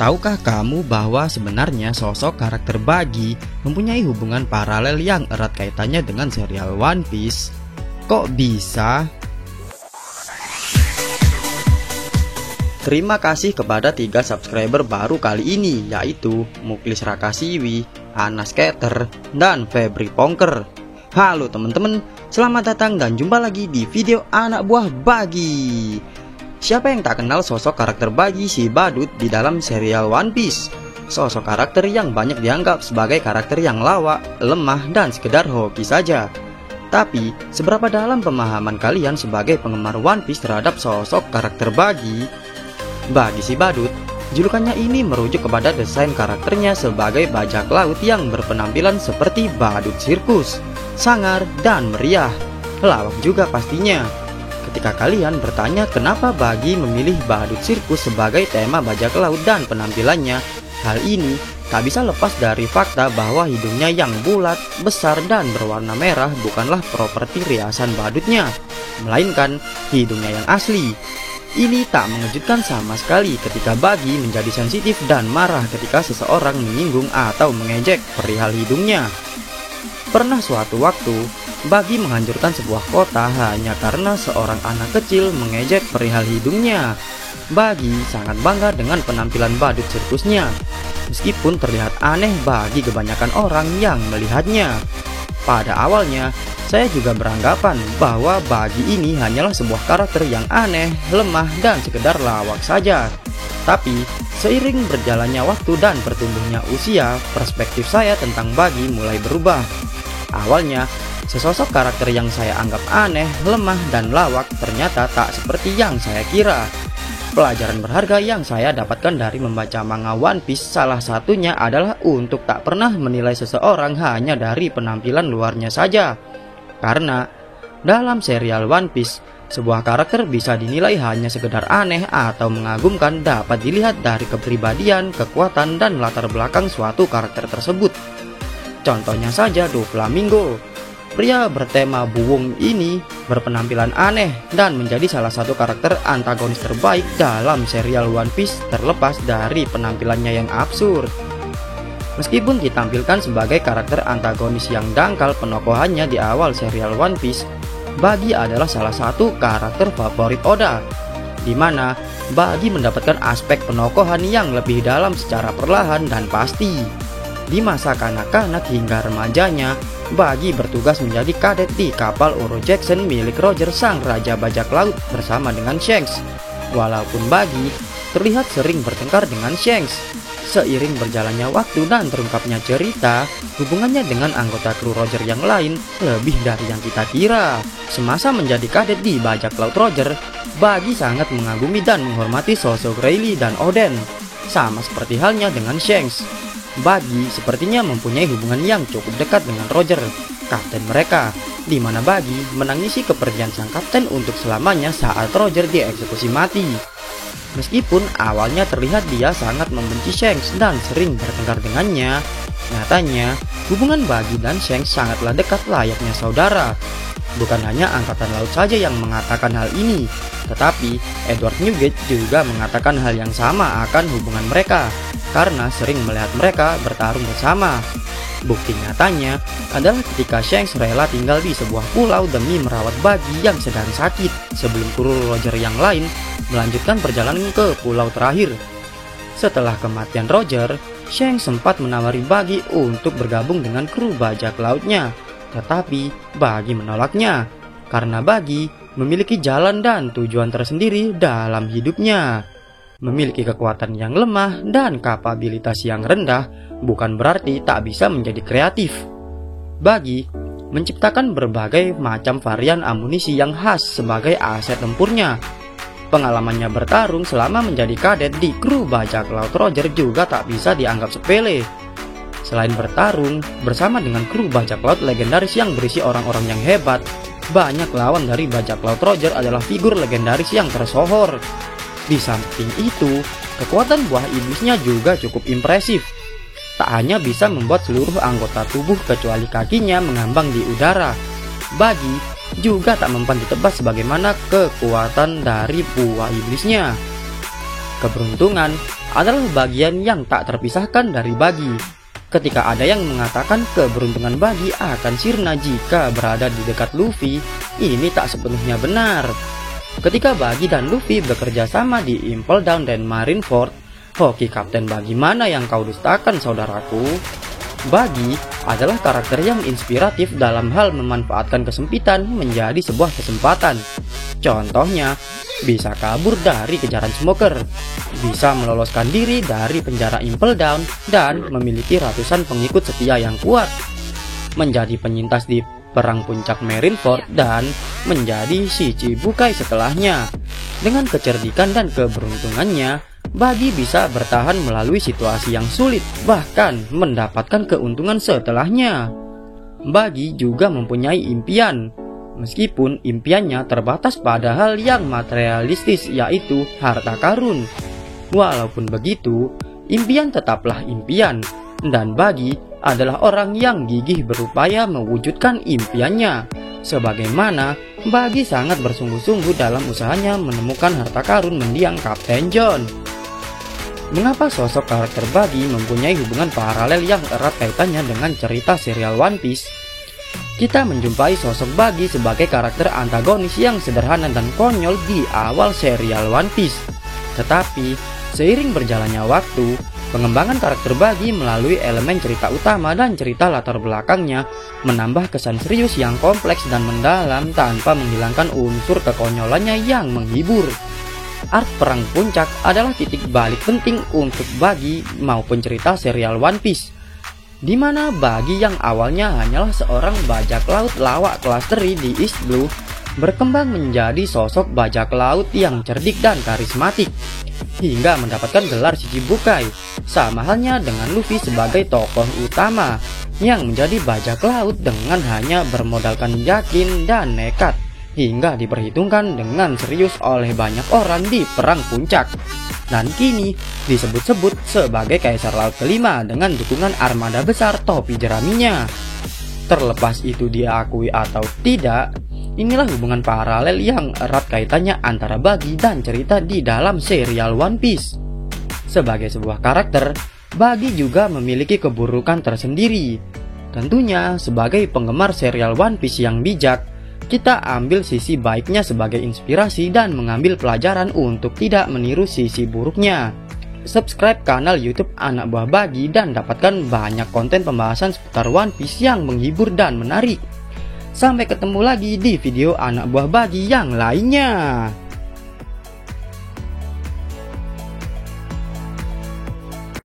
Tahukah kamu bahwa sebenarnya sosok karakter Buggy mempunyai hubungan paralel yang erat kaitannya dengan serial One Piece? Kok bisa? Terima kasih kepada 3 subscriber baru kali ini, yaitu Muklis Rakasiwi, Anas Keter, dan Febri Pongker. Halo teman-teman, selamat datang dan jumpa lagi di video anak buah Buggy. Siapa yang tak kenal sosok karakter Buggy si badut di dalam serial One Piece? Sosok karakter yang banyak dianggap sebagai karakter yang lawak, lemah, dan sekedar hoki saja. Tapi, seberapa dalam pemahaman kalian sebagai penggemar One Piece terhadap sosok karakter Buggy? Buggy si badut, julukannya ini merujuk kepada desain karakternya sebagai bajak laut yang berpenampilan seperti badut sirkus, sangar, dan meriah. Lawak juga pastinya. Ketika kalian bertanya kenapa Buggy memilih badut sirkus sebagai tema bajak laut dan penampilannya, hal ini tak bisa lepas dari fakta bahwa hidungnya yang bulat, besar, dan berwarna merah bukanlah properti riasan badutnya, melainkan hidungnya yang asli. Ini tak mengejutkan sama sekali ketika Buggy menjadi sensitif dan marah ketika seseorang menyinggung atau mengejek perihal hidungnya. Pernah suatu waktu, Buggy menghancurkan sebuah kota hanya karena seorang anak kecil mengejek perihal hidungnya. Buggy sangat bangga dengan penampilan badut sirkusnya, meskipun terlihat aneh bagi kebanyakan orang yang melihatnya. Pada awalnya, saya juga beranggapan bahwa Buggy ini hanyalah sebuah karakter yang aneh, lemah, dan sekedar lawak saja. Tapi, seiring berjalannya waktu dan bertumbuhnya usia, perspektif saya tentang Buggy mulai berubah. Awalnya, sesosok karakter yang saya anggap aneh, lemah, dan lawak ternyata tak seperti yang saya kira. Pelajaran berharga yang saya dapatkan dari membaca manga One Piece salah satunya adalah untuk tak pernah menilai seseorang hanya dari penampilan luarnya saja. Karena dalam serial One Piece, sebuah karakter bisa dinilai hanya sekedar aneh atau mengagumkan dapat dilihat dari kepribadian, kekuatan, dan latar belakang suatu karakter tersebut. Contohnya saja Doflamingo. Pria bertema buwung ini berpenampilan aneh dan menjadi salah satu karakter antagonis terbaik dalam serial One Piece terlepas dari penampilannya yang absurd. Meskipun ditampilkan sebagai karakter antagonis yang dangkal penokohannya di awal serial One Piece, Buggy adalah salah satu karakter favorit Oda, di mana Buggy mendapatkan aspek penokohan yang lebih dalam secara perlahan dan pasti. Di masa kanak-kanak hingga remajanya, Buggy bertugas menjadi kadet di kapal Oro Jackson milik Roger sang raja bajak laut bersama dengan Shanks. Walaupun Buggy terlihat sering bertengkar dengan Shanks, seiring berjalannya waktu dan terungkapnya cerita, hubungannya dengan anggota kru Roger yang lain lebih dari yang kita kira. Semasa menjadi kadet di bajak laut Roger, Buggy sangat mengagumi dan menghormati sosok Rayleigh dan Oden. Sama seperti halnya dengan Shanks, Buggy sepertinya mempunyai hubungan yang cukup dekat dengan Roger, kapten mereka, di mana Buggy menangisi kepergian sang kapten untuk selamanya saat Roger dieksekusi mati. Meskipun awalnya terlihat dia sangat membenci Shanks dan sering bertengkar dengannya, nyatanya hubungan Buggy dan Shanks sangatlah dekat layaknya saudara. Bukan hanya Angkatan Laut saja yang mengatakan hal ini, tetapi Edward Newgate juga mengatakan hal yang sama akan hubungan mereka, karena sering melihat mereka bertarung bersama. Bukti nyatanya adalah ketika Shanks rela tinggal di sebuah pulau demi merawat Buggy yang sedang sakit sebelum kru Roger yang lain melanjutkan perjalanan ke pulau terakhir. Setelah kematian Roger, Shanks sempat menawari Buggy untuk bergabung dengan kru bajak lautnya, tetapi Buggy menolaknya karena Buggy memiliki jalan dan tujuan tersendiri dalam hidupnya. Memiliki kekuatan yang lemah dan kapabilitas yang rendah bukan berarti tak bisa menjadi kreatif. Buggy menciptakan berbagai macam varian amunisi yang khas sebagai aset tempurnya. Pengalamannya bertarung selama menjadi kadet di kru bajak laut Roger juga tak bisa dianggap sepele. Selain bertarung bersama dengan kru bajak laut legendaris yang berisi orang-orang yang hebat, banyak lawan dari bajak laut Roger adalah figur legendaris yang tersohor. Di samping itu, kekuatan buah iblisnya juga cukup impresif. Tak hanya bisa membuat seluruh anggota tubuh kecuali kakinya mengambang di udara, Buggy juga tak mempan ditebak sebagaimana kekuatan dari buah iblisnya. Keberuntungan adalah bagian yang tak terpisahkan dari Buggy. Ketika ada yang mengatakan keberuntungan Buggy akan sirna jika berada di dekat Luffy, ini tak sepenuhnya benar. Ketika Buggy dan Luffy bekerja sama di Impel Down dan Marineford, hoki Kapten Buggy mana yang kau dustakan, saudaraku? Buggy adalah karakter yang inspiratif dalam hal memanfaatkan kesempitan menjadi sebuah kesempatan. Contohnya, bisa kabur dari kejaran Smoker, bisa meloloskan diri dari penjara Impel Down, dan memiliki ratusan pengikut setia yang kuat, menjadi penyintas di Perang Puncak Marineford, dan menjadi si Chibukai setelahnya. Dengan kecerdikan dan keberuntungannya, Buggy bisa bertahan melalui situasi yang sulit, bahkan mendapatkan keuntungan setelahnya. Buggy juga mempunyai impian, meskipun impiannya terbatas pada hal yang materialistis, yaitu harta karun. Walaupun begitu, impian tetaplah impian, dan Buggy adalah orang yang gigih berupaya mewujudkan impiannya. Sebagaimana Buggy sangat bersungguh-sungguh dalam usahanya menemukan harta karun mendiang Kapten John. Mengapa sosok karakter Buggy mempunyai hubungan paralel yang erat kaitannya dengan cerita serial One Piece? Kita menjumpai sosok Buggy sebagai karakter antagonis yang sederhana dan konyol di awal serial One Piece. Tetapi, seiring berjalannya waktu, pengembangan karakter Buggy melalui elemen cerita utama dan cerita latar belakangnya menambah kesan serius yang kompleks dan mendalam tanpa menghilangkan unsur kekonyolannya yang menghibur. Arc Perang Puncak adalah titik balik penting untuk Buggy maupun cerita serial One Piece, di mana Buggy yang awalnya hanyalah seorang bajak laut lawak kelas teri di East Blue berkembang menjadi sosok bajak laut yang cerdik dan karismatik, hingga mendapatkan gelar si Chibukai, sama halnya dengan Luffy sebagai tokoh utama yang menjadi bajak laut dengan hanya bermodalkan yakin dan nekat, hingga diperhitungkan dengan serius oleh banyak orang di Perang Puncak, dan kini disebut-sebut sebagai Kaisar Laut kelima dengan dukungan armada besar topi jeraminya. Terlepas itu diakui atau tidak, inilah hubungan paralel yang erat kaitannya antara Buggy dan cerita di dalam serial One Piece. Sebagai sebuah karakter, Buggy juga memiliki keburukan tersendiri. Tentunya sebagai penggemar serial One Piece yang bijak, kita ambil sisi baiknya sebagai inspirasi dan mengambil pelajaran untuk tidak meniru sisi buruknya. Subscribe kanal YouTube Anak Buah Buggy dan dapatkan banyak konten pembahasan seputar One Piece yang menghibur dan menarik. Sampai ketemu lagi di video Anak Buah Buggy yang lainnya.